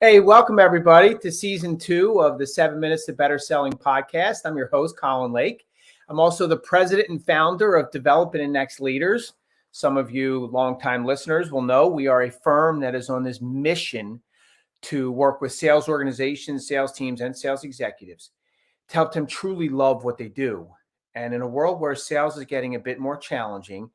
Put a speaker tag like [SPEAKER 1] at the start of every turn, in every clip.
[SPEAKER 1] Hey, welcome everybody to season 2 of the 7 Minutes to Better Selling podcast. I'm your host, Colin Lake. I'm also the president and founder of Development and Next Leaders. Some of you longtime listeners will know we are a firm that is on this mission to work with sales organizations, sales teams, and sales executives to help them truly love what they do. And in a world where sales is getting a bit more challenging,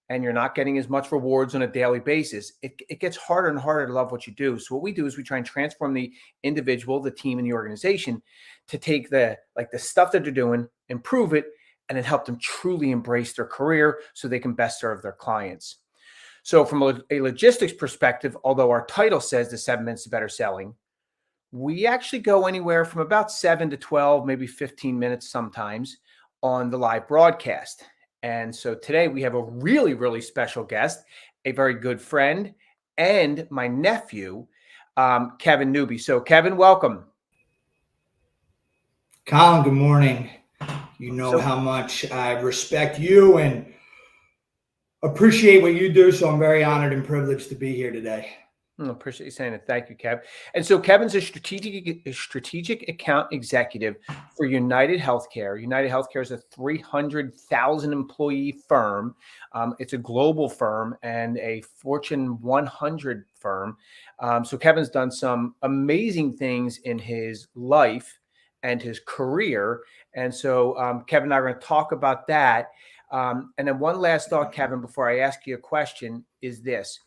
[SPEAKER 1] and you're not getting as much rewards on a daily basis, it gets harder and harder to love what you do. So what we do is we try and transform the individual, the team, and the organization to take the stuff that they're doing, improve it, and then help them truly embrace their career so they can best serve their clients. So from a logistics perspective, although our title says the 7 Minutes to Better Selling, we actually go anywhere from about 7 to 12, maybe 15 minutes sometimes on the live broadcast. And so today we have a really, really special guest, a very good friend, and my nephew, Kevin Newby. So Kevin, welcome.
[SPEAKER 2] Colin, good morning. You know how much I respect you and appreciate what you do. So I'm very honored and privileged to be here today.
[SPEAKER 1] I appreciate you saying it. Thank you, Kev. And so Kevin's a strategic account executive for United Healthcare. United Healthcare is a 300,000 employee firm. It's a global firm and a Fortune 100 firm. So Kevin's done some amazing things in his life and his career. And so Kevin and I are going to talk about that. And then one last thought, Kevin, before I ask you a question is this.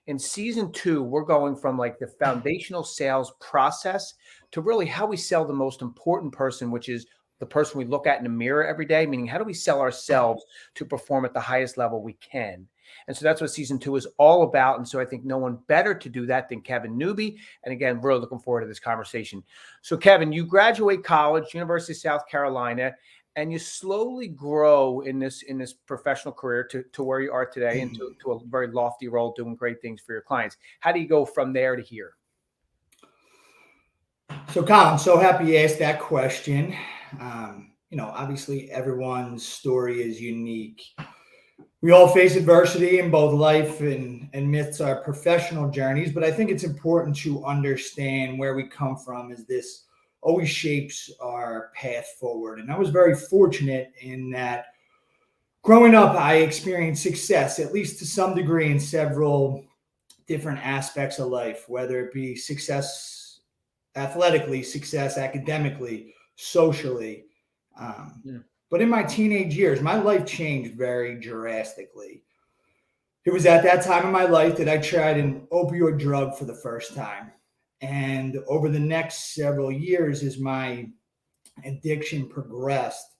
[SPEAKER 1] In season 2, we're going from like the foundational sales process to really how we sell the most important person, which is the person we look at in the mirror every day, meaning how do we sell ourselves to perform at the highest level we can? And so that's what season 2 is all about. And so I think no one better to do that than Kevin Newby. And again, really looking forward to this conversation. So Kevin, you graduate college, University of South Carolina, and you slowly grow in this professional career to where you are today and to a very lofty role doing great things for your clients. How do you go from there to here?
[SPEAKER 2] So Colin, I'm so happy you asked that question. Obviously everyone's story is unique. We all face adversity in both life and amidst our professional journeys, but I think it's important to understand where we come from as this always shapes our path forward. And I was very fortunate in that growing up, I experienced success, at least to some degree, in several different aspects of life, whether it be success athletically, success academically, socially. But in my teenage years, my life changed very drastically. It was at that time in my life that I tried an opioid drug for the first time. And over the next several years, as my addiction progressed,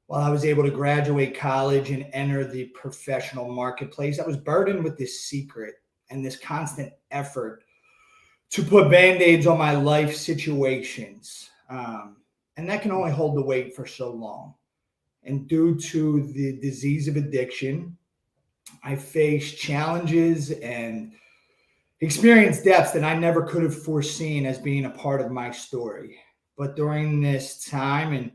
[SPEAKER 2] while I was able to graduate college and enter the professional marketplace, I was burdened with this secret and this constant effort to put Band-Aids on my life situations. And that can only hold the weight for so long. And due to the disease of addiction, I faced challenges and experienced depths that I never could have foreseen as being a part of my story. But during this time and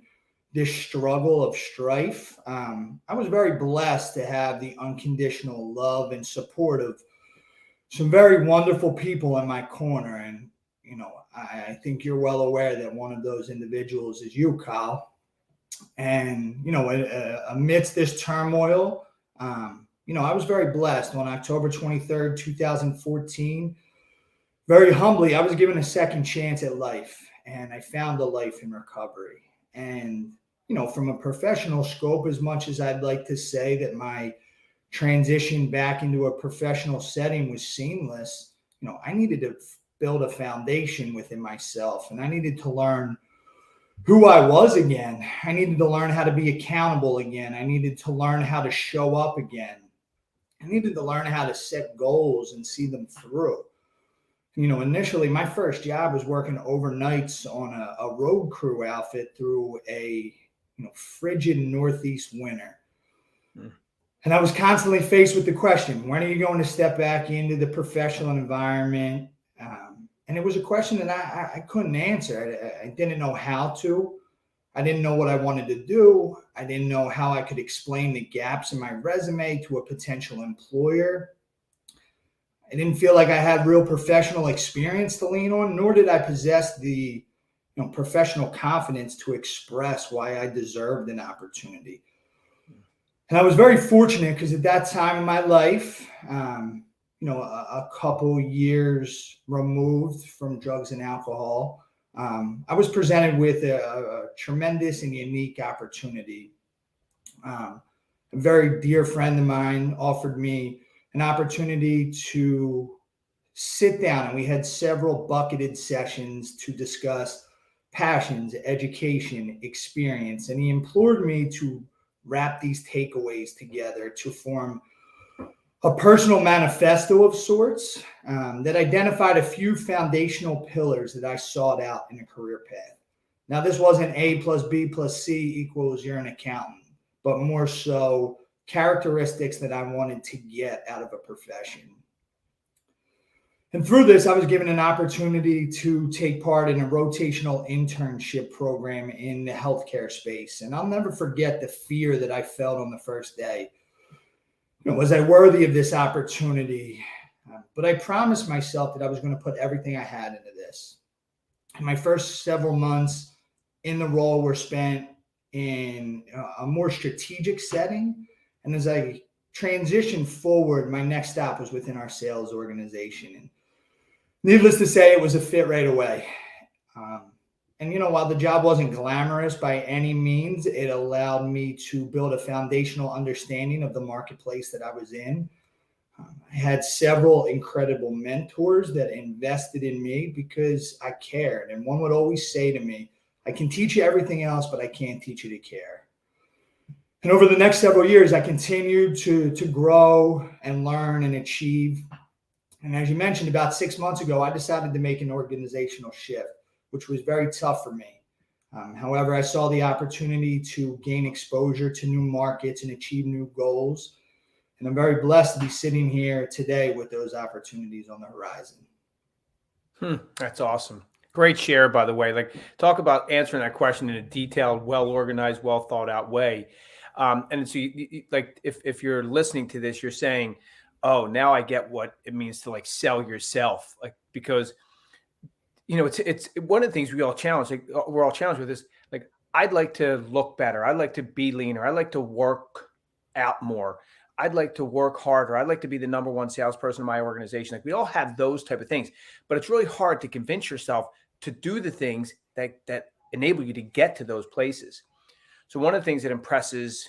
[SPEAKER 2] this struggle of strife, I was very blessed to have the unconditional love and support of some very wonderful people in my corner. And, I think you're well aware that one of those individuals is you, Kyle. And, amidst this turmoil, I was very blessed. On October 23rd, 2014, very humbly, I was given a second chance at life, and I found a life in recovery. And, from a professional scope, as much as I'd like to say that my transition back into a professional setting was seamless, I needed to build a foundation within myself, and I needed to learn who I was again. I needed to learn how to be accountable again. I needed to learn how to show up again. I needed to learn how to set goals and see them through. Initially, my first job was working overnights on a road crew outfit through a frigid Northeast winter. And I was constantly faced with the question, when are you going to step back into the professional environment? And it was a question that I couldn't answer. I didn't know how to. I didn't know what I wanted to do. I didn't know how I could explain the gaps in my resume to a potential employer. I didn't feel like I had real professional experience to lean on, nor did I possess the professional confidence to express why I deserved an opportunity. And I was very fortunate because at that time in my life, a couple years removed from drugs and alcohol, I was presented with a tremendous and unique opportunity. A very dear friend of mine offered me an opportunity to sit down, and we had several bucketed sessions to discuss passions, education, experience. And he implored me to wrap these takeaways together to form a personal manifesto of sorts that identified a few foundational pillars that I sought out in a career path. Now, this wasn't A plus B plus C equals you're an accountant, but more so characteristics that I wanted to get out of a profession. And through this, I was given an opportunity to take part in a rotational internship program in the healthcare space. And I'll never forget the fear that I felt on the first day. Was I worthy of this opportunity? But I promised myself that I was going to put everything I had into this. And my first several months in the role were spent in a more strategic setting. And as I transitioned forward, my next stop was within our sales organization. And needless to say, it was a fit right away. While the job wasn't glamorous by any means, it allowed me to build a foundational understanding of the marketplace that I was in. I had several incredible mentors that invested in me because I cared. And one would always say to me, I can teach you everything else, but I can't teach you to care. And over the next several years, I continued to grow and learn and achieve. And as you mentioned, about 6 months ago, I decided to make an organizational shift, which was very tough for me. However, I saw the opportunity to gain exposure to new markets and achieve new goals. And I'm very blessed to be sitting here today with those opportunities on the horizon.
[SPEAKER 1] That's awesome. Great share, by the way. Like, talk about answering that question in a detailed, well-organized, well thought out way. And so if you're listening to this, you're saying, oh, now I get what it means to sell yourself, because it's one of the things we all challenge. We're all challenged with this. I'd like to look better. I'd like to be leaner. I'd like to work out more. I'd like to work harder. I'd like to be the number one salesperson in my organization. We all have those type of things, but it's really hard to convince yourself to do the things that enable you to get to those places. So one of the things that impresses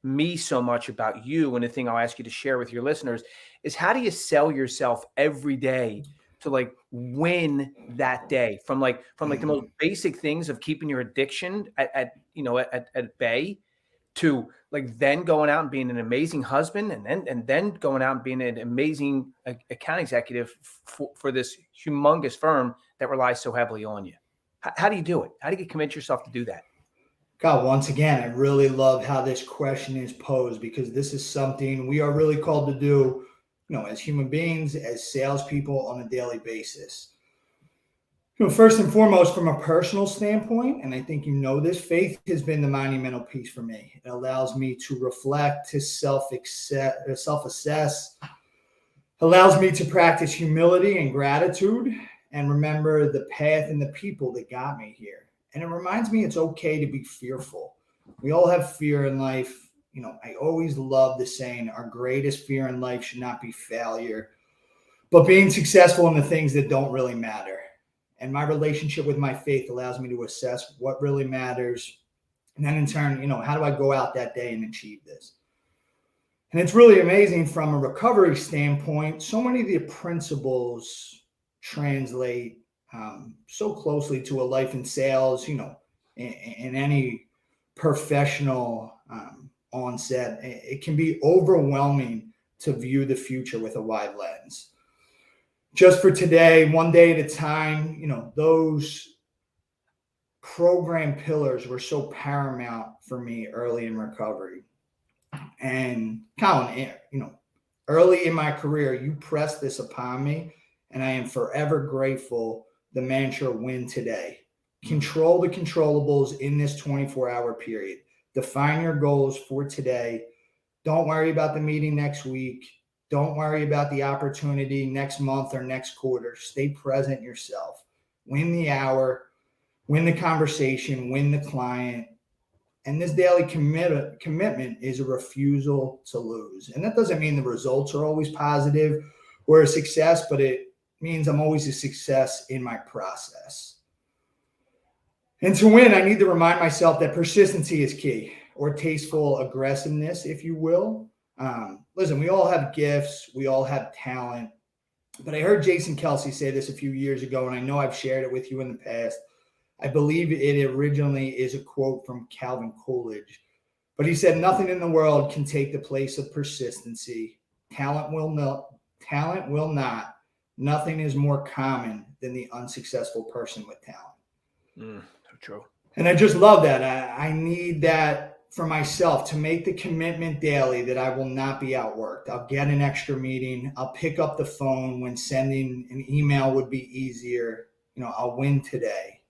[SPEAKER 1] me so much about you, and the thing I'll ask you to share with your listeners, is how do you sell yourself every day to win that day from the most basic things of keeping your addiction at bay, to then going out and being an amazing husband, and then going out and being an amazing account executive for this humongous firm that relies so heavily on you. How do you do it? How do you convince yourself to do that?
[SPEAKER 2] God, once again, I really love how this question is posed, because this is something we are really called to do, as human beings, as salespeople on a daily basis. First and foremost, from a personal standpoint, and I think this, faith has been the monumental piece for me. It allows me to reflect, to self-assess, allows me to practice humility and gratitude, and remember the path and the people that got me here. And it reminds me it's okay to be fearful. We all have fear in life. I always love the saying, our greatest fear in life should not be failure, but being successful in the things that don't really matter. And my relationship with my faith allows me to assess what really matters. And then in turn, how do I go out that day and achieve this? And it's really amazing from a recovery standpoint. So many of the principles translate so closely to a life in sales, in any professional onset. It can be overwhelming to view the future with a wide lens. Just for today, one day at a time, those program pillars were so paramount for me early in recovery. And Colin, early in my career, you pressed this upon me, and I am forever grateful. The mantra, win today. Control the controllables in this 24-hour period. Define your goals for today. Don't worry about the meeting next week. Don't worry about the opportunity next month or next quarter. Stay present yourself. Win the hour, win the conversation, win the client. And this daily commitment is a refusal to lose. And that doesn't mean the results are always positive or a success, but it means I'm always a success in my process. And to win, I need to remind myself that persistency is key, or tasteful aggressiveness, if you will. Listen, we all have gifts. We all have talent. But I heard Jason Kelsey say this a few years ago, and I know I've shared it with you in the past. I believe it originally is a quote from Calvin Coolidge. But he said, nothing in the world can take the place of persistency. Talent will not. Nothing is more common than the unsuccessful person with talent.
[SPEAKER 1] So true.
[SPEAKER 2] And I just love that. I need that for myself, to make the commitment daily that I will not be outworked. I'll get an extra meeting. I'll pick up the phone when sending an email would be easier. I'll win today.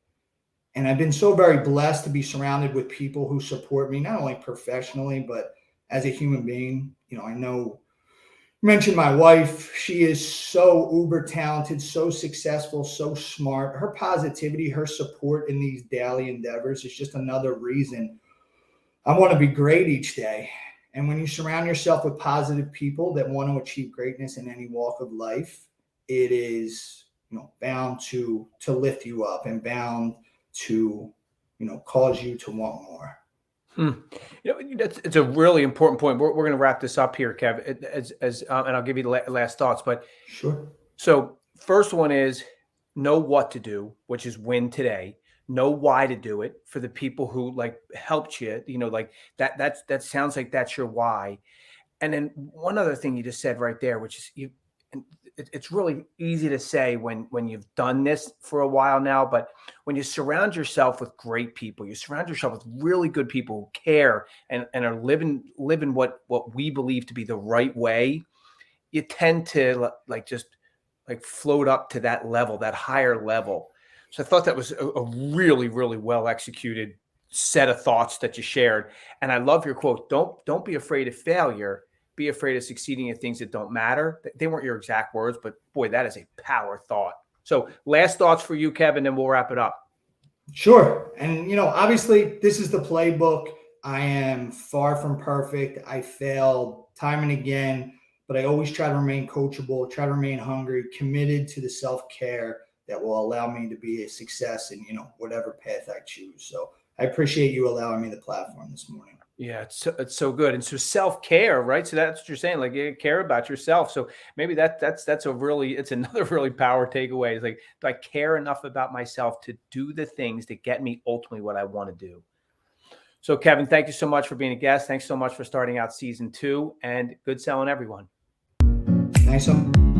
[SPEAKER 2] And I've been so very blessed to be surrounded with people who support me, not only professionally, but as a human being. I know, mentioned my wife. She is so uber talented, so successful, so smart. Her positivity, her support in these daily endeavors is just another reason I want to be great each day. And when you surround yourself with positive people that want to achieve greatness in any walk of life, it is, bound to lift you up and bound to, cause you to want more.
[SPEAKER 1] It's a really important point. We're going to wrap this up here, Kev, and I'll give you the last thoughts. But
[SPEAKER 2] sure.
[SPEAKER 1] So first one is know what to do, which is win today. Know why to do it for the people who helped you, that sounds like that's your why. And then one other thing you just said right there, which is it's really easy to say when you've done this for a while now, but when you surround yourself with great people, you surround yourself with really good people who care and are living what we believe to be the right way, you tend to just float up to that level, that higher level. So I thought that was a really, really well executed set of thoughts that you shared. And I love your quote. Don't be afraid of failure. Be afraid of succeeding in things that don't matter. They weren't your exact words, but boy, that is a power thought. So last thoughts for you, Kevin, then we'll wrap it up.
[SPEAKER 2] Sure. And, obviously this is the playbook. I am far from perfect. I failed time and again, but I always try to remain coachable, try to remain hungry, committed to the self-care that will allow me to be a success in, whatever path I choose. So I appreciate you allowing me the platform this morning.
[SPEAKER 1] Yeah, it's so good. And so self-care, right? So that's what you're saying, you care about yourself. So maybe it's another really power takeaway. It's do I care enough about myself to do the things that get me ultimately what I want to do? So Kevin, thank you so much for being a guest. Thanks so much for starting out season 2, and good selling, everyone.
[SPEAKER 2] Thanks so much.